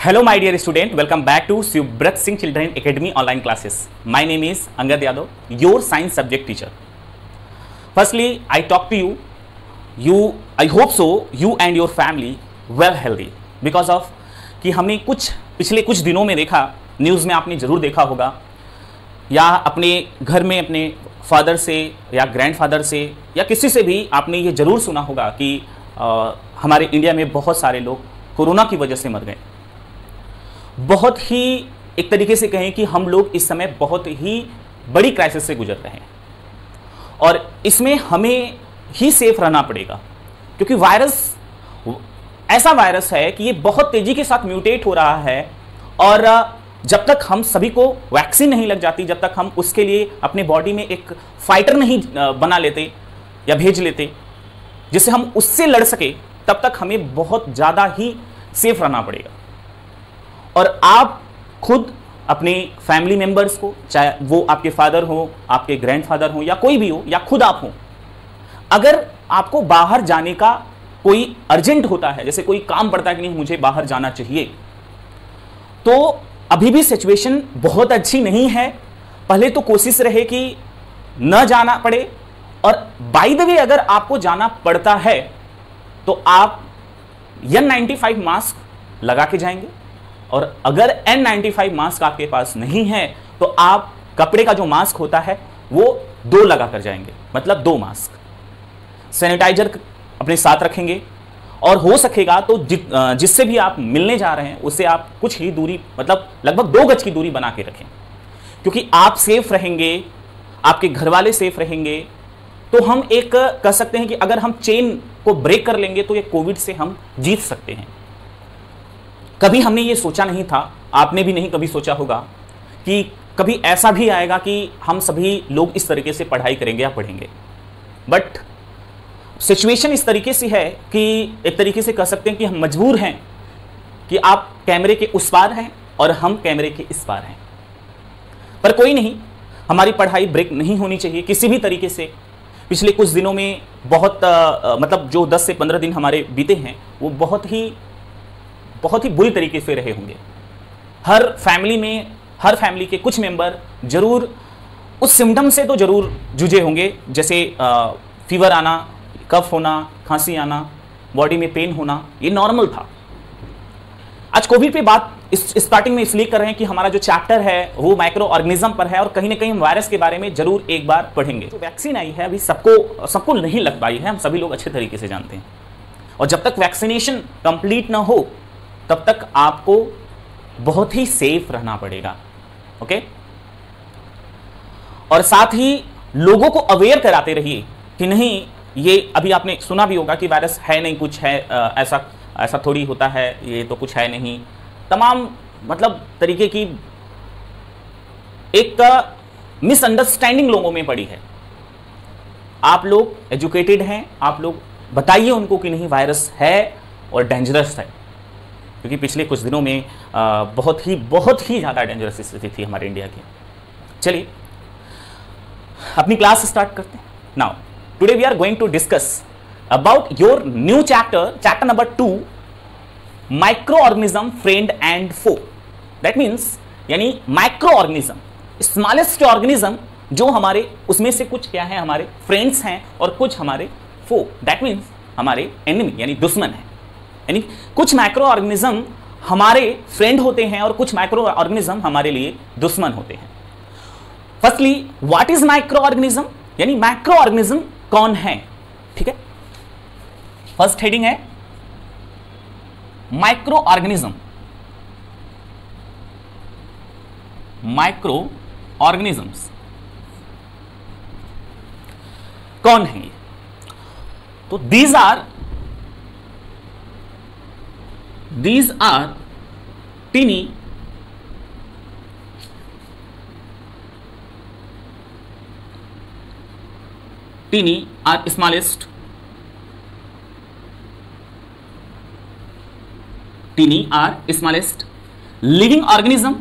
Hello my dear student, welcome back to Subrat Singh Children Academy online classes. My name is Angad Yadav, your science subject teacher. Firstly, I talk to you, I hope so, you and your family well healthy because of कि हमने पिछले कुछ दिनों में देखा, news में आपने ज़रूर देखा होगा या अपने घर में अपने फादर से या ग्रैंडफादर से या किसी से भी आपने ये ज़रूर सुना होगा कि हमारे इंडिया में बहुत सारे लोग कोरोना की वजह से मर गए। बहुत ही एक तरीके से कहें कि हम लोग इस समय बहुत ही बड़ी क्राइसिस से गुजर रहे हैं और इसमें हमें ही सेफ रहना पड़ेगा क्योंकि वायरस ऐसा वायरस है कि ये बहुत तेजी के साथ म्यूटेट हो रहा है और जब तक हम सभी को वैक्सीन नहीं लग जाती, जब तक हम उसके लिए अपने बॉडी में एक फाइटर नहीं बना लेते या भेज लेते जिससे हम उससे लड़ सके, तब तक हमें बहुत ज़्यादा ही सेफ रहना पड़ेगा। और आप खुद अपने फैमिली मेंबर्स को, चाहे वो आपके फादर हो, आपके ग्रैंडफादर हो या कोई भी हो या खुद आप हो, अगर आपको बाहर जाने का कोई अर्जेंट होता है, जैसे कोई काम पड़ता है कि नहीं मुझे बाहर जाना चाहिए, तो अभी भी सिचुएशन बहुत अच्छी नहीं है। पहले तो कोशिश रहे कि न जाना पड़े और बाय द वे अगर आपको जाना पड़ता है तो आप N95 मास्क लगा के जाएंगे और अगर N95 मास्क आपके पास नहीं है तो आप कपड़े का जो मास्क होता है वो 2 लगा कर जाएंगे, मतलब 2 मास्क। सैनिटाइजर अपने साथ रखेंगे और हो सकेगा तो जिससे भी आप मिलने जा रहे हैं उससे आप कुछ ही दूरी, मतलब लगभग 2 गज की दूरी बना के रखें, क्योंकि आप सेफ रहेंगे, आपके घर वाले सेफ रहेंगे तो हम एक कह सकते हैं कि अगर हम चेन को ब्रेक कर लेंगे तो ये कोविड से हम जीत सकते हैं। कभी हमने ये सोचा नहीं था, आपने भी नहीं कभी सोचा होगा कि कभी ऐसा भी आएगा कि हम सभी लोग इस तरीके से पढ़ाई करेंगे या पढ़ेंगे, बट सिचुएशन इस तरीके से है कि एक तरीके से कह सकते हैं कि हम मजबूर हैं कि आप कैमरे के उस पार हैं और हम कैमरे के इस पार हैं। पर कोई नहीं, हमारी पढ़ाई ब्रेक नहीं होनी चाहिए किसी भी तरीके से। पिछले कुछ दिनों में बहुत मतलब जो 10 से 15 दिन हमारे बीते हैं वो बहुत ही बुरी तरीके से रहे होंगे। हर फैमिली के कुछ मेंबर जरूर उस सिम्टम से तो जरूर जूझे होंगे, जैसे फीवर आना, कफ होना, खांसी आना, बॉडी में पेन होना, ये नॉर्मल था। आज कोविड पे बात स्टार्टिंग में इसलिए कर रहे हैं कि हमारा जो चैप्टर है वो माइक्रो ऑर्गेनिज्म पर है और कहीं ना कहीं हम वायरस के बारे में जरूर एक बार पढ़ेंगे। तो वैक्सीन आई है, अभी सबको नहीं लग पाई है, हम सभी लोग अच्छे तरीके से जानते हैं, और जब तक वैक्सीनेशन कंप्लीट ना हो तब तक आपको बहुत ही सेफ रहना पड़ेगा। ओके, और साथ ही लोगों को अवेयर कराते रहिए कि नहीं, ये अभी आपने सुना भी होगा कि वायरस है नहीं, कुछ है, ऐसा थोड़ी होता है, ये तो कुछ है नहीं, तमाम मतलब तरीके की एक मिसअंडरस्टैंडिंग लोगों में पड़ी है। आप लोग एजुकेटेड हैं, आप लोग बताइए उनको कि नहीं वायरस है और डेंजरस है, क्योंकि पिछले कुछ दिनों में बहुत ही ज़्यादा डेंजरस स्थिति थी हमारे इंडिया की। चलिए अपनी क्लास स्टार्ट करते हैं। Now today we are going to discuss about your new chapter number 2, microorganism friend and foe. That means यानी माइक्रो ऑर्गेनिज्म, स्मॉलेस्ट ऑर्गेनिज्म, जो हमारे उसमें से कुछ क्या है हमारे फ्रेंड्स हैं और कुछ हमारे फो, दैट मीन्स हमारे एनिमी यानी दुश्मन है। यानी कुछ माइक्रो ऑर्गेनिज्म हमारे फ्रेंड होते हैं और कुछ माइक्रो ऑर्गेनिज्म हमारे लिए दुश्मन होते हैं। Firstly what is microorganism, यानी माइक्रो ऑर्गेनिज्म कौन है। ठीक है, फर्स्ट हेडिंग है माइक्रो ऑर्गेनिज्म। माइक्रो ऑर्गेनिजम्स कौन है? तो these are teeny are smallest, living organism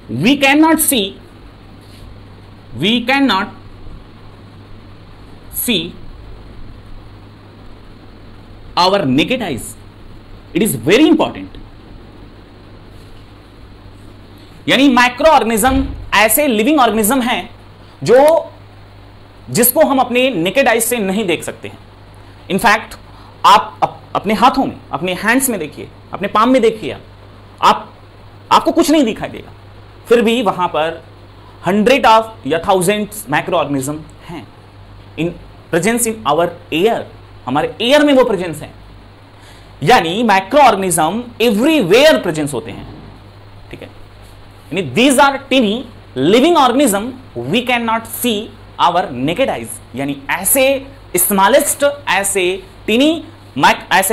we cannot see we can not see our naked eyes. It is very important. यानी माइक्रो ऑर्गेनिज्म ऐसे लिविंग ऑर्गेनिज्म हैं जिसको हम अपने नेकेड आइज से नहीं देख सकते हैं। इनफैक्ट आप अपने हाथों में, अपने हैंड्स में देखिए, अपने पाम में देखिए, आपको कुछ नहीं दिखाई देगा, फिर भी वहां पर 100 ऑफ या 1000 माइक्रो ऑर्गेनिज्म हैं in presence in our air. हमारे एयर में वो प्रेजेंस है। यानी माइक्रो ऑर्गेनिज्म एवरीवेयर प्रेजेंस होते हैं। ठीक है, यानी these are teeny living organism we can not see our naked eyes. यानी ऐसे स्मॉलेस्ट, ऐसे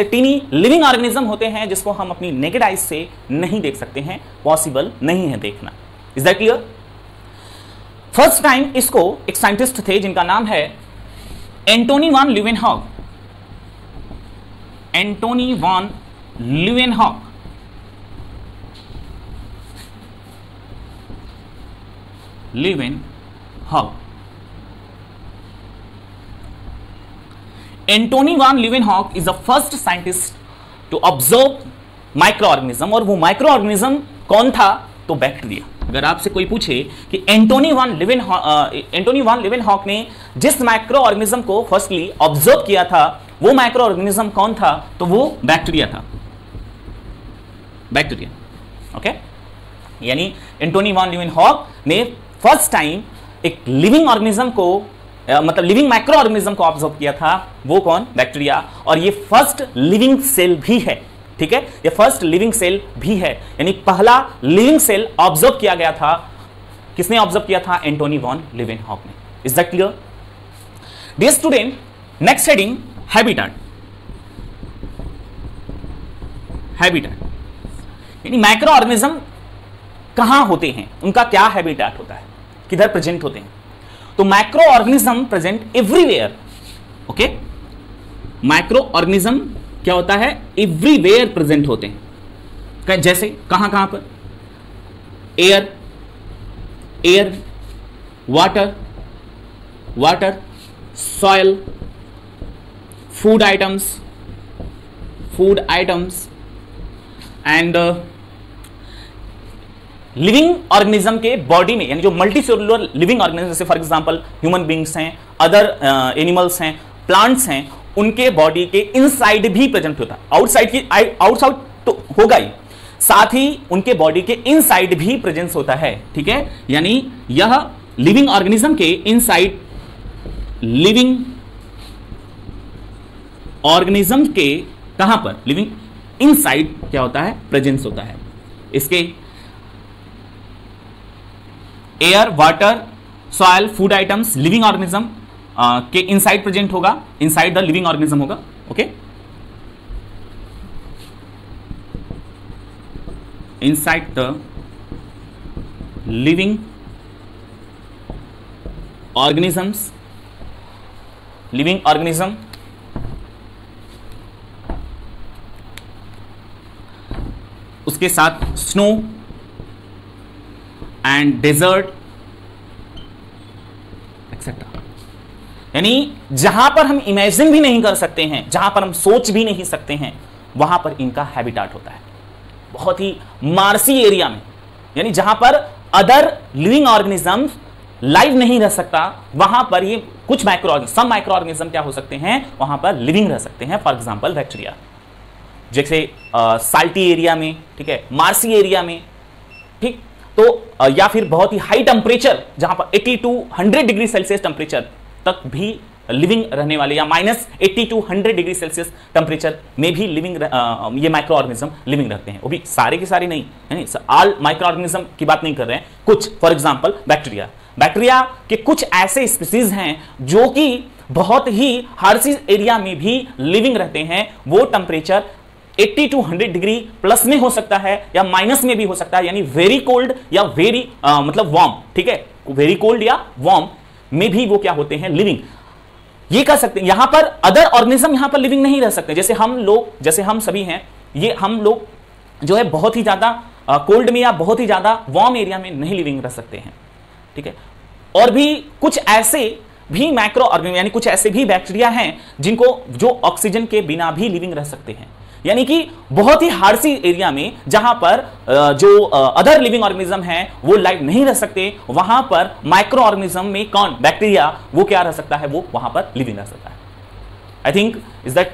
टीनी लिविंग ऑर्गेनिज्म होते हैं जिसको हम अपनी नेकेड आइज से नहीं देख सकते हैं, पॉसिबल नहीं है देखना। Is that clear? First time इसको एक साइंटिस्ट थे जिनका नाम है Antonie van Leeuwenhoek. Antonie van Leeuwenhoek. Antonie van Leeuwenhoek is the first scientist to observe microorganism. और वो माइक्रो ऑर्गेनिज्म कौन था? तो बैक्टीरिया। अगर आपसे कोई पूछे कि एंटोनी वॉन ल्यूवेनहॉक ने जिस माइक्रो ऑर्गेनिज्म को फर्स्टली ऑब्जर्व किया था वो माइक्रो ऑर्गेनिज्म कौन था? तो वो बैक्टीरिया था। बैक्टीरिया। ओके, यानी एंटोनी वॉन ल्यूवेनहॉक ने फर्स्ट टाइम एक लिविंग ऑर्गेनिज्म को, मतलब लिविंग माइक्रो ऑर्गेनिज्म को ऑब्जर्व किया था। वो कौन? बैक्टीरिया। और ये फर्स्ट लिविंग सेल भी है। ठीक है, ये फर्स्ट लिविंग सेल भी है। यानी पहला लिविंग सेल ऑब्जर्व किया गया था। किसने ऑब्जर्व किया था? एंटोनी वॉन ल्यूवेनहॉक ने। Is that clear? Dear student, next heading habitat. Habitat यानी माइक्रो ऑर्गेनिज्म कहां होते हैं, उनका क्या हैबिटेट होता है, किधर प्रेजेंट होते हैं? तो micro organism present everywhere. Okay, micro organism क्या होता है? एवरीवेयर प्रेजेंट होते हैं। जैसे कहां कहां पर? Air, water, soil, food items and living organism के बॉडी में, यानी जो मल्टीसेलुलर लिविंग ऑर्गेनिज्म, जैसे फॉर एग्जांपल ह्यूमन बींग्स हैं, अदर एनिमल्स हैं, प्लांट्स हैं, उनके बॉडी के इनसाइड भी प्रेजेंट होता है। आउटसाइड तो होगा ही, साथ ही उनके बॉडी के इनसाइड भी प्रेजेंस होता है। ठीक है, यानी यह लिविंग ऑर्गेनिज्म के इनसाइड, लिविंग ऑर्गेनिज्म के कहां पर? लिविंग इनसाइड क्या होता है? प्रेजेंस होता है। इसके air, water, soil, food items, living organism के इनसाइड प्रेजेंट होगा, इनसाइड द लिविंग ऑर्गेनिज्म होगा। Okay, inside the living organisms, living organism उसके साथ स्नो एंड डेजर्ट एक्सेट्रा। यानी जहां पर हम इमेजिन भी नहीं कर सकते हैं, जहां पर हम सोच भी नहीं सकते हैं, वहां पर इनका हैबिटेट होता है। बहुत ही मार्सी एरिया में, यानी जहां पर अदर लिविंग ऑर्गेनिज्म लाइव नहीं रह सकता, वहां पर ये कुछ सम माइक्रो ऑर्गेनिज्म क्या हो सकते हैं? वहां पर लिविंग रह सकते हैं। फॉर एग्जांपल बैक्टीरिया, जैसे साल्टी एरिया में, ठीक है, मार्सी एरिया में, ठीक, तो या फिर बहुत ही हाई टेम्परेचर जहां पर 80 to 100 डिग्री सेल्सियस टेम्परेचर तक भी लिविंग रहने वाले, या -80 to 100 डिग्री सेल्सियस टेम्परेचर में भी लिविंग ये माइक्रो ऑर्गेनिज्म लिविंग रहते हैं। वो भी सारे के सारे नहीं है, ऑल माइक्रो ऑर्गेनिज्म की बात नहीं कर रहे हैं, कुछ। फॉर एग्जांपल बैक्टीरिया के कुछ ऐसे स्पीसीज हैं जो कि बहुत ही हार्श एरिया में भी लिविंग रहते हैं। वो टेम्परेचर 80 to 100 डिग्री प्लस में हो सकता है या माइनस में भी हो सकता है, यानी वेरी कोल्ड या वेरी मतलब वार्म, ठीक है, वेरी कोल्ड या वार्म में भी वो क्या होते हैं? लिविंग। ये कह सकते हैं यहां पर अदर ऑर्गेनिज्म यहां पर लिविंग नहीं रह सकते। जैसे हम सभी हैं, ये हम लोग जो है बहुत ही ज्यादा कोल्ड में या बहुत ही ज्यादा वार्म एरिया में नहीं लिविंग रह सकते हैं, ठीक है। और भी कुछ ऐसे भी माइक्रो ऑर्गेनिज्म यानी कुछ ऐसे भी बैक्टीरिया हैं जिनको जो ऑक्सीजन के बिना भी लिविंग रह सकते हैं। यानी कि बहुत ही हार्सी एरिया में जहां पर जो अदर लिविंग ऑर्गेनिज्म हैं वो लाइव नहीं रह सकते, वहां पर माइक्रो ऑर्गेनिज्म में कौन बैक्टीरिया वो क्या रह सकता है, वो वहां पर लिविंग रह सकता है। I think is that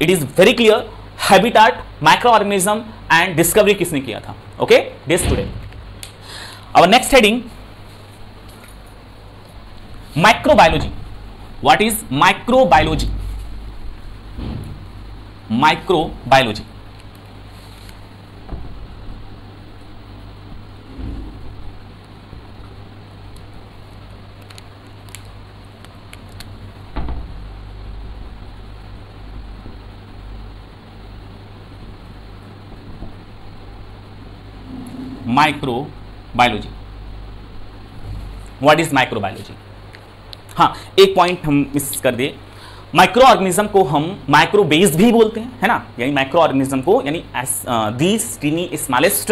it is very clear habitat, microorganism and discovery किसने किया था। Okay, this today our next heading microbiology. What is microbiology? Microbiology microbiology what is microbiology? हाँ, एक पॉइंट हम मिस कर दिए। माइक्रो ऑर्गेनिज्म को हम माइक्रोबेस भी बोलते हैं, है ना, यानी माइक्रो ऑर्गेनिज्म को यानी these tiny smallest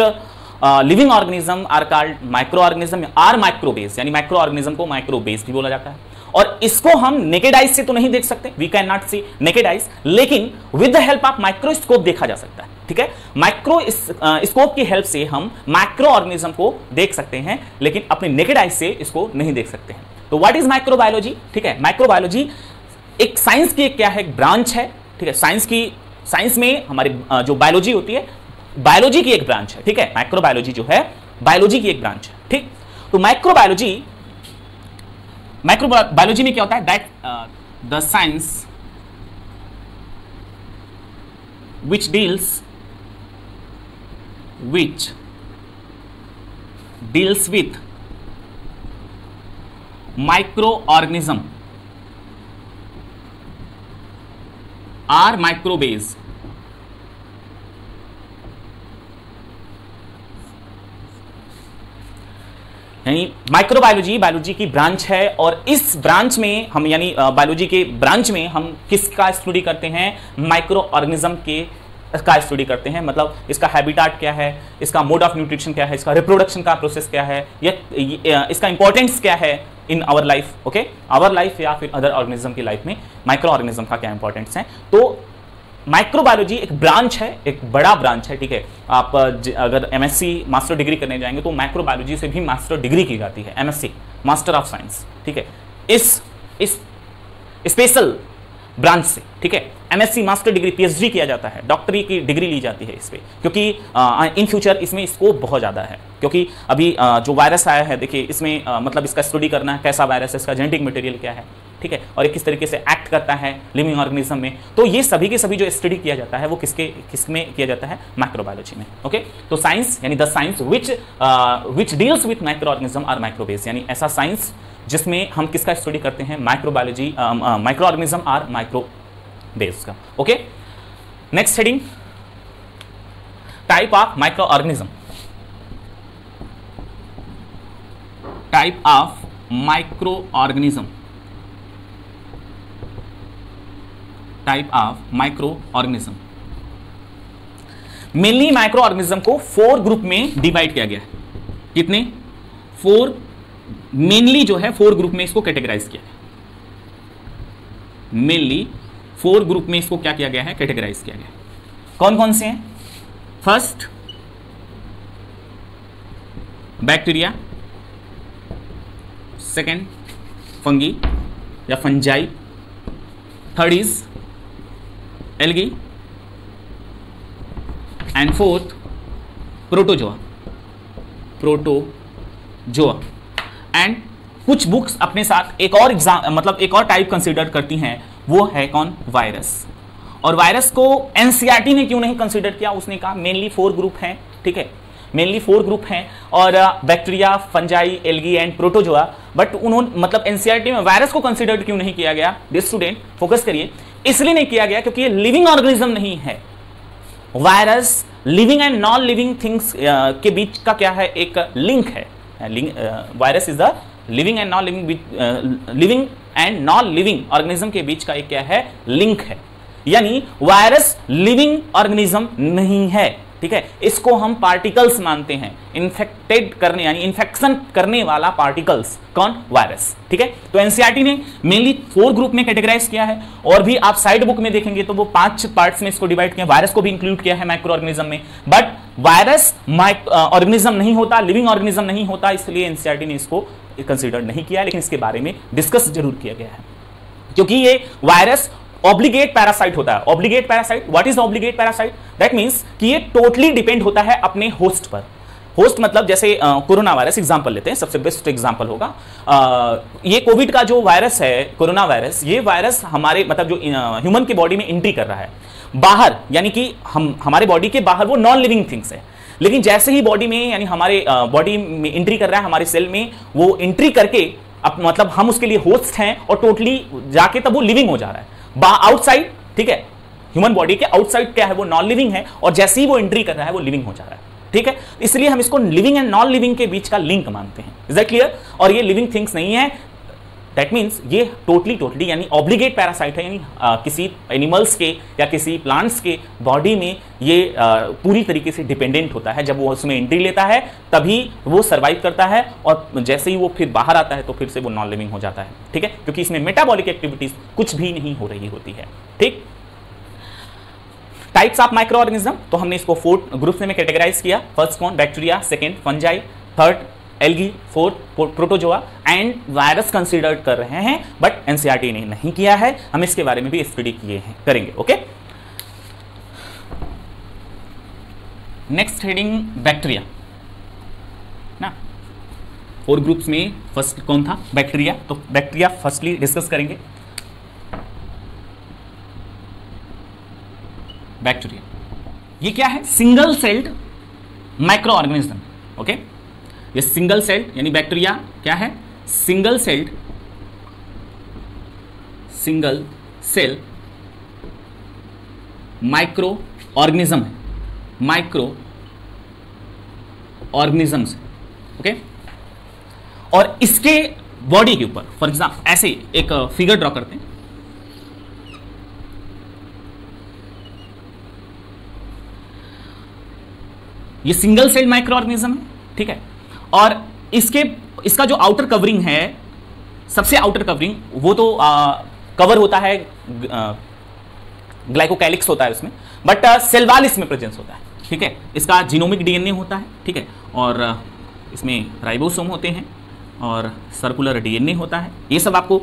living organism are called microorganism or microbes, यानी माइक्रो ऑर्गेनिज्म को माइक्रोबेस भी बोला जाता है। और इसको हम नेकेड आइज से तो नहीं देख सकते, we can not see naked eyes, लेकिन with the help of microscope देखा जा सकता है। ठीक है, माइक्रोस्कोप की हेल्प से हम माइक्रो ऑर्गेनिज्म को देख सकते हैं, लेकिन अपने नेकेड आइज से इसको नहीं देख सकते हैं। तो व्हाट इज माइक्रोबायोलॉजी? ठीक है, माइक्रोबायोलॉजी एक साइंस की क्या है, एक ब्रांच है। ठीक है, साइंस में हमारी जो बायोलॉजी होती है, बायोलॉजी की एक ब्रांच है। ठीक है, माइक्रोबायोलॉजी जो है बायोलॉजी की एक ब्रांच है। ठीक, तो माइक्रोबायोलॉजी में क्या होता है, that the science which deals with microorganism or microbes यानी माइक्रोबायोलॉजी बायोलॉजी की ब्रांच है, और इस ब्रांच में हम यानी बायोलॉजी के ब्रांच में हम किसका स्टडी करते हैं, माइक्रो ऑर्गेनिज्म के का स्टडी करते हैं। मतलब इसका हैबिटेट क्या है, इसका मोड ऑफ न्यूट्रिशन क्या है, इसका रिप्रोडक्शन का प्रोसेस क्या है, या इसका इंपॉर्टेंस क्या है in our life. Okay, our life या फिर अदर ऑर्गेनिज्म की लाइफ में माइक्रो ऑर्गेनिज्म का क्या इंपॉर्टेंस है। तो माइक्रोबायोलॉजी एक ब्रांच है, एक बड़ा ब्रांच है। ठीक है, आप अगर एमएससी मास्टर डिग्री करने जाएंगे तो माइक्रोबायोलॉजी से भी मास्टर डिग्री की जाती है, एमएससी मास्टर ऑफ साइंस। ठीक है, इस स्पेशल ब्रांच से। ठीक है, एमएससी मास्टर डिग्री, पीएचडी किया जाता है, डॉक्टरी की डिग्री ली जाती है इस पे, क्योंकि इन फ्यूचर इसमें स्कोप बहुत ज़्यादा है। क्योंकि अभी जो वायरस आया है, देखिए इसमें मतलब इसका स्टडी करना है, कैसा वायरस है, इसका जेनेटिक मटेरियल क्या है, ठीक है, और ये किस तरीके से एक्ट करता है लिविंग ऑर्गेनिज्म में। तो ये सभी के सभी जो स्टडी किया जाता है वो किसमें किया जाता है, माइक्रोबायोलॉजी में। ओके, तो साइंस यानी the science which deals with micro organism और माइक्रोबेस, यानी ऐसा साइंस जिसमें हम किसका स्टडी करते हैं, माइक्रोबायोलॉजी माइक्रो ऑर्गेनिज्म और माइक्रोबेस का। Okay, next heading type of micro organism. Type of micro organism, type of micro organism. Mainly micro organism को 4 ग्रुप में डिवाइड किया गया है। कितने? 4, मेनली जो है 4 ग्रुप में इसको कैटेगराइज किया है। मेनली 4 ग्रुप में इसको क्या किया गया है, कैटेगराइज किया गया है। कौन कौन से हैं? फर्स्ट बैक्टीरिया, सेकेंड फंगी या fungi, third is algae, and fourth protozoa. And कुछ बुक्स अपने साथ एक और एक और टाइप कंसीडर करती हैं, वो है कौन, वायरस। और वायरस को एनसीईआरटी ने क्यों नहीं कंसीडर किया, उसने कहा मेनली 4 ग्रुप हैं। ठीक है, मेनली 4 ग्रुप हैं, और bacteria, fungi, algae and protozoa, but उन्होंने मतलब एनसीईआरटी में वायरस को कंसीडर क्यों नहीं किया गया? डियर स्टूडेंट फोकस करिए, इसलिए नहीं किया गया क्योंकि ये लिविंग ऑर्गेनिज्म नहीं है। Virus living and non living things के बीच का क्या है, एक लिंक है। Virus is the living and non living organism के बीच का एक क्या है, लिंक है। यानी वायरस लिविंग ऑर्गेनिज्म नहीं है, ठीक है, इसको हम पार्टिकल्स मानते हैं, इन्फेक्टेड करने यानी इन्फेक्शन करने वाला पार्टिकल्स, कौन, वायरस। ठीक है, तो एनसीईआरटी ने मेनली 4 ग्रुप में कैटेगराइज किया है, और भी आप साइड बुक में देखेंगे तो वो 5 पार्ट्स में इसको डिवाइड किया, वायरस को भी इंक्लूड किया है माइक्रो ऑर्गेनिज्म में, बट वायरस ऑर्गेनिज्म नहीं होता, लिविंग ऑर्गेनिज्म नहीं होता, इसलिए एनसीईआरटी ने इसको कंसिडर नहीं किया, लेकिन इसके बारे में डिस्कस जरूर किया गया है, क्योंकि ये वायरस ऑब्लिगेट पैरासाइट होता है। Obligate parasite, what is obligate parasite? That means कि ये टोटली डिपेंड होता है अपने होस्ट पर। होस्ट मतलब जैसे कोरोना वायरस एग्जांपल लेते हैं, सबसे बेस्ट एग्जांपल होगा ये कोविड का जो वायरस है, कोरोना वायरस, ये वायरस हमारे मतलब जो ह्यूमन की बॉडी में एंट्री कर रहा है बाहर, यानी कि हमारे बॉडी के बाहर वो नॉन लिविंग थिंग्स है, लेकिन जैसे ही बॉडी में यानी हमारे बॉडी में एंट्री कर रहा है, हमारे सेल में वो एंट्री करके मतलब हम उसके लिए होस्ट हैं और टोटली जाके तब वो लिविंग हो जा रहा है आउटसाइड। ठीक है, ह्यूमन बॉडी के आउटसाइड क्या है, वो नॉन लिविंग है, और जैसे ही वो एंट्री कर रहा है वो लिविंग हो जा रहा है। ठीक है, इसलिए हम इसको लिविंग एंड नॉन लिविंग के बीच का लिंक मानते हैं। Is that clear? और ये लिविंग थिंग्स नहीं है, दैट मीन्स ये टोटली यानी ऑब्लिगेट पैरासाइट है, यानी किसी एनिमल्स के या किसी प्लांट्स के बॉडी में ये पूरी तरीके से डिपेंडेंट होता है। जब वो उसमें एंट्री लेता है तभी वो सर्वाइव करता है, और जैसे ही वो फिर बाहर आता है तो फिर से वो नॉन लिविंग हो जाता है। ठीक है, क्योंकि इसमें मेटाबॉलिक एक्टिविटीज कुछ भी नहीं हो रही होती है। ठीक, टाइप्स ऑफ माइक्रो ऑर्गेनिज्म, तो हमने इसको 4 ग्रुप्स में कैटेगराइज किया। फर्स्ट कौन, bacteria, second fungi, third algae, fourth protozoa and virus considered कर रहे हैं, बट एनसीईआरटी ने नहीं किया है। हम इसके बारे में भी स्टडी किए हैं, करेंगे। ओके, नेक्स्ट हेडिंग बैक्टीरिया ना, 4 ग्रुप्स में फर्स्ट कौन था, बैक्टीरिया। तो बैक्टीरिया फर्स्टली डिस्कस करेंगे। बैक्टीरिया ये क्या है, single celled micro organism. Okay, ये सिंगल सेल्ड यानी बैक्टीरिया क्या है, सिंगल सेल माइक्रो ऑर्गेनिज्म है, माइक्रो ऑर्गेनिजम्स। ओके, और इसके बॉडी के ऊपर फॉर एग्जाम्पल ऐसे एक फिगर ड्रॉ करते हैं। ये सिंगल सेल माइक्रो ऑर्गेनिज्म है, ठीक है, और इसका जो आउटर कवरिंग है, सबसे आउटर कवरिंग वो तो कवर होता है, ग्लाइकोकैलिक्स होता है उसमें, बट सेल वॉल इसमें प्रेजेंस होता है। ठीक है, इसका जीनोमिक डीएनए होता है। ठीक है, और इसमें राइबोसोम होते हैं और सर्कुलर डीएनए होता है। ये सब आपको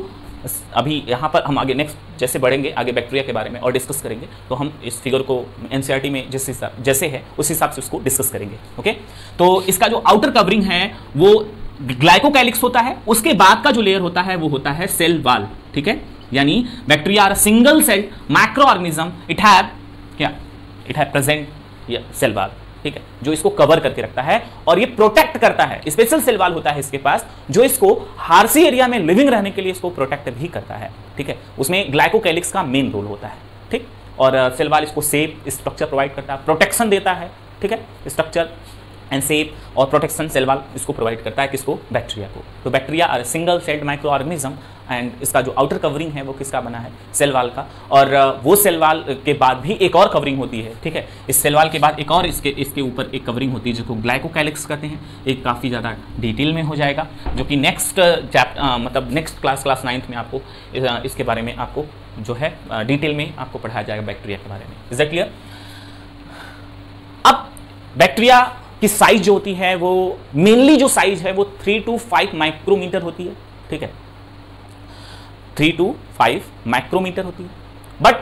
अभी यहाँ पर हम आगे नेक्स्ट जैसे बढ़ेंगे आगे बैक्टीरिया के बारे में और डिस्कस करेंगे, तो हम इस फिगर को एनसीईआरटी में जिस हिसाब जैसे है उस हिसाब से उसको डिस्कस करेंगे। ओके, तो इसका जो आउटर कवरिंग है वो ग्लाइकोकैलिक्स होता है, उसके बाद का जो लेयर होता है वो होता है सेल वॉल। ठीक है, यानी bacteria are single cell microorganism, it have present cell wall. ठीक है, जो इसको कवर करके रखता है और ये प्रोटेक्ट करता है। स्पेशल सेल वॉल होता है इसके पास जो इसको हार्सी एरिया में लिविंग रहने के लिए इसको प्रोटेक्ट भी करता है। ठीक है, उसमें ग्लाइकोकैलिक्स का मेन रोल होता है। ठीक, और सेल वॉल इसको शेप स्ट्रक्चर प्रोवाइड करता है, प्रोटेक्शन देता है। ठीक है, स्ट्रक्चर एंड शेप और प्रोटेक्शन सेल वॉल इसको प्रोवाइड करता है, किसको, बैक्टीरिया को। तो bacteria are single celled microorganism and इसका जो आउटर कवरिंग है वो किसका बना है, सेल वॉल का। और वो सेल वॉल के बाद भी एक और कवरिंग होती है। ठीक है, इस सेल वॉल के बाद एक और इसके ऊपर एक कवरिंग होती है जिसको ग्लाइकोकैलिक्स कहते हैं। एक काफ़ी ज़्यादा डिटेल में हो जाएगा जो कि नेक्स्ट मतलब नेक्स्ट क्लास 9th में आपको इसके बारे में आपको जो है डिटेल में आपको पढ़ाया जाएगा बैक्टीरिया के बारे में। Is that clear? अब बैक्टीरिया की साइज जो होती है वो मेनली जो साइज है वो 3 to 5 माइक्रोमीटर होती है। ठीक है, 3 to 5 माइक्रोमीटर होती है, बट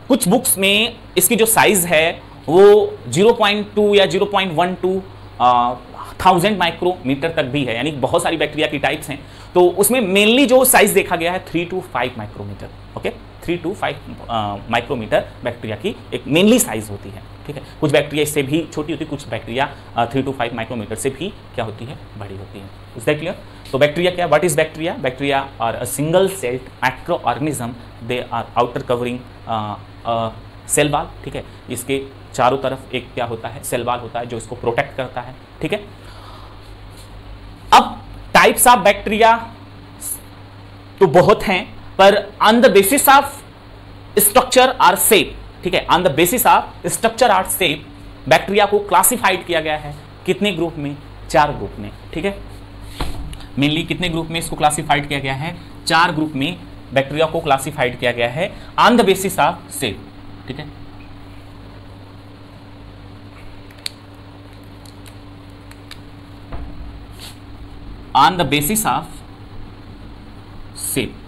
कुछ बुक्स में इसकी जो साइज है वो 0.2 या 0.12 1000 माइक्रोमीटर तक भी है, यानी बहुत सारी बैक्टीरिया की टाइप्स हैं। तो उसमें मेनली जो साइज देखा गया है 3 to 5 micrometre. Okay, 3 to 5 micrometre bacteria की एक मेनली साइज होती है। ठीक है, कुछ बैक्टीरिया इससे भी छोटी होती है, कुछ बैक्टीरिया 3 to 5 माइक्रोमीटर से भी क्या होती है, बड़ी होती है। Is that clear? तो बैक्टीरिया क्या, what is bacteria? Bacteria are a single celled microorganism, they are outer covering cell wall. ठीक है, इसके चारों तरफ एक क्या होता है, सेल वॉल होता है जो इसको प्रोटेक्ट करता है। ठीक है, अब टाइप्स ऑफ बैक्टीरिया तो बहुत हैं, पर on the basis of structure और शेप, ठीक है, on the basis of structure और शेप बैक्टीरिया को क्लासिफाइड किया गया है कितने ग्रुप में? 4 ग्रुप में, ठीक है। मेनली कितने ग्रुप में इसको क्लासिफाइड किया गया है? 4 ग्रुप में बैक्टीरिया को क्लासिफाइड किया गया है on the basis of shape, ठीक है। On the basis of shape.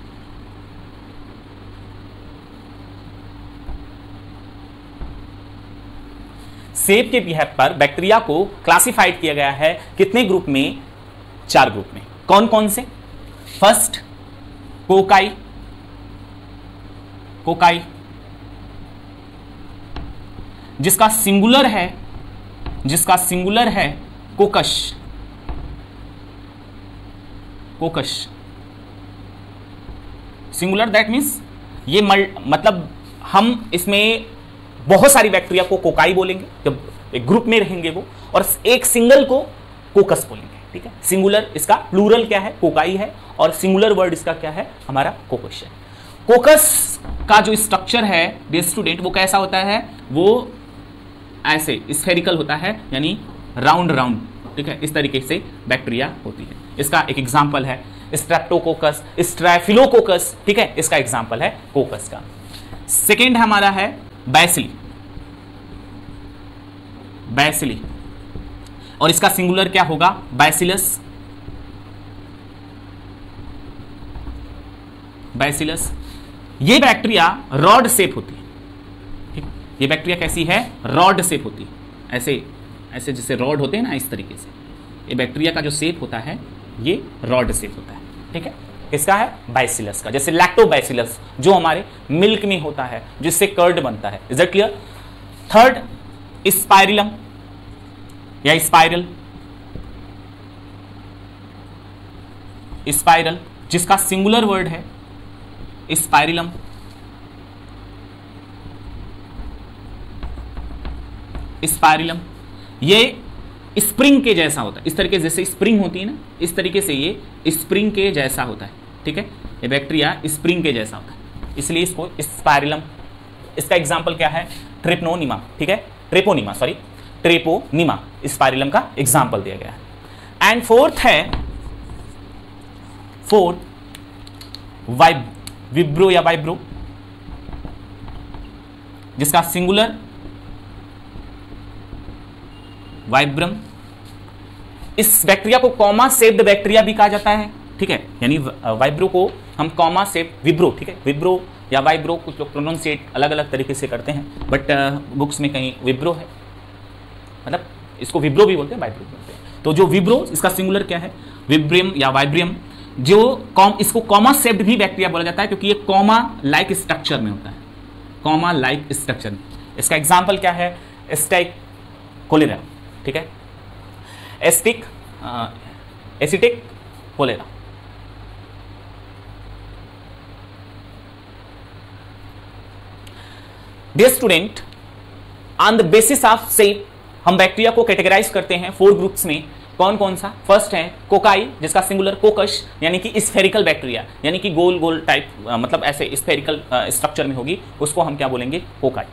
Shape के बिहेव पर बैक्टीरिया को क्लासिफाइड किया गया है कितने ग्रुप में? 4 ग्रुप में। कौन कौन से? फर्स्ट कोकाई, कोकाई जिसका सिंगुलर है, जिसका सिंगुलर है कोकस, कोकस सिंगुलर, दैट मीन्स ये मतलब हम इसमें बहुत सारी बैक्टीरिया को कोकाई बोलेंगे जब एक ग्रुप में रहेंगे वो, और एक सिंगल को कोकस बोलेंगे, ठीक है। सिंगुलर इसका प्लूरल क्या है? कोकाई है, और सिंगुलर वर्ड इसका क्या है? हमारा कोकस है। कोकस का जो स्ट्रक्चर है डियर स्टूडेंट वो कैसा होता है? वो ऐसे स्फेरिकल होता है, यानी राउंड राउंड, ठीक है। इस तरीके से बैक्टीरिया होती है। इसका एक एग्जाम्पल है स्ट्रेप्टोकोकस, स्ट्रेफिलोकोकस, ठीक है, इसका एग्जाम्पल है कोकस का। सेकेंड हमारा है बैसिली, बैसिली, और इसका सिंगुलर क्या होगा? Bacillus, bacillus. ये बैक्टीरिया रॉड शेप होती है, ठीक। ये बैक्टीरिया कैसी है? रॉड शेप होती है, ऐसे ऐसे जैसे रॉड होते हैं ना, इस तरीके से ये बैक्टीरिया का जो शेप होता है ये रॉड शेप होता है, ठीक है। किसका है? बैसिलस का। जैसे लैक्टोबैसिलस जो हमारे मिल्क में होता है, जिससे कर्ड बनता है। Is it clear? Third spirillum या स्पाइरल, स्पाइरल जिसका सिंगुलर वर्ड है स्पाइरिलम। स्पाइरिलम ये स्प्रिंग के जैसा होता है, इस तरीके जैसे स्प्रिंग होती है ना, इस तरीके से ये स्प्रिंग के जैसा होता है, ठीक है। ये बैक्टीरिया स्प्रिंग के जैसा होता है, इसलिए इसको स्पाइरिलम। इसका एग्जांपल क्या है? ट्रिप्नोनिमा, ठीक है, ट्रेपोनिमा, सॉरी ट्रेपोनिमा स्पाइरिलम का एग्जांपल दिया गया है। एंड फोर्थ है, फोर्थ विब्रो या वाइब्रो, जिसका सिंगुलर वाइब्रम। इस बैक्टीरिया को कॉमा शेप्ड बैक्टीरिया भी कहा जाता है, ठीक है, यानी वाइब्रो को हम कॉमा शेप विब्रो, ठीक है, विब्रो या वाइब्रो, कुछ लोग प्रोनाउंसिएट अलग अलग तरीके से करते हैं, बट बुक्स में कहीं विब्रो है, मतलब इसको विब्रो भी बोलते हैं, वाइब्रो भी बोलते हैं। तो जो विब्रो, इसका सिंगुलर क्या है? विब्रियम या वाइब्रियम। जो इसको कॉमा शेप्ड भी बैक्टीरिया बोला जाता है क्योंकि ये कॉमा लाइक स्ट्रक्चर में होता है, कॉमा लाइक स्ट्रक्चर में। इसका एग्जाम्पल क्या है? एस्टाइक कोलेरा, ठीक है, Asiatic cholera. Dear student, on the basis of shape हम बैक्टीरिया को कैटेगराइज करते हैं 4 ग्रुप्स में। कौन कौन सा? फर्स्ट है कोकाई, जिसका सिंगुलर कोकस, यानी कि स्फेरिकल बैक्टीरिया, यानी कि गोल गोल टाइप, मतलब ऐसे स्फेरिकल स्ट्रक्चर में होगी, उसको हम क्या बोलेंगे? कोकाई।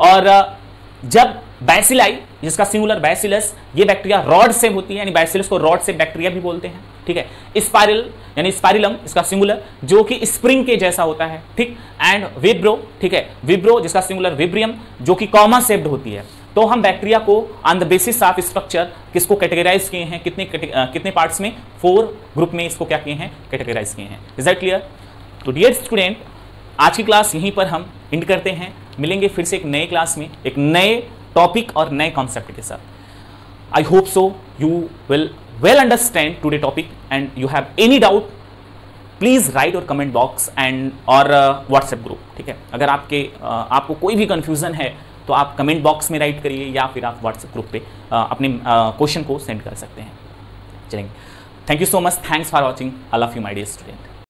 और जब बैसिलाई, जिसका सिंगुलर बैसिलस, ये बैक्टीरिया रॉड शेप होती है, यानी बैसिलस को रॉड शेप बैक्टीरिया भी बोलते हैं, ठीक है। स्पाइरल यानी स्पाइरिलम, इसका सिंगुलर, जो कि स्प्रिंग के जैसा होता है, ठीक। एंड विब्रो, ठीक है, विब्रो जिसका सिंगुलर विब्रियम, जो कि कॉमा शेप्ड होती है। तो हम बैक्टीरिया को on the basis of structure किसको कैटेगराइज किए हैं? कितने पार्ट्स में? 4 ग्रुप में इसको क्या किए हैं? कैटेगराइज किए हैं। Is that clear? तो डियर स्टूडेंट, आज की क्लास यहीं पर हम एंड करते हैं। मिलेंगे फिर से एक नए क्लास में, एक नए टॉपिक और नए कॉन्सेप्ट के साथ। I hope so you will well understand today topic, and you have any doubt please write or comment box and और WhatsApp group, ठीक है। अगर आपको कोई भी कंफ्यूजन है तो आप कमेंट बॉक्स में राइट करिए या फिर आप WhatsApp ग्रुप पे अपने क्वेश्चन को सेंड कर सकते हैं। चलेंगे, thank you so much, thanks for watching, I love you my dear student.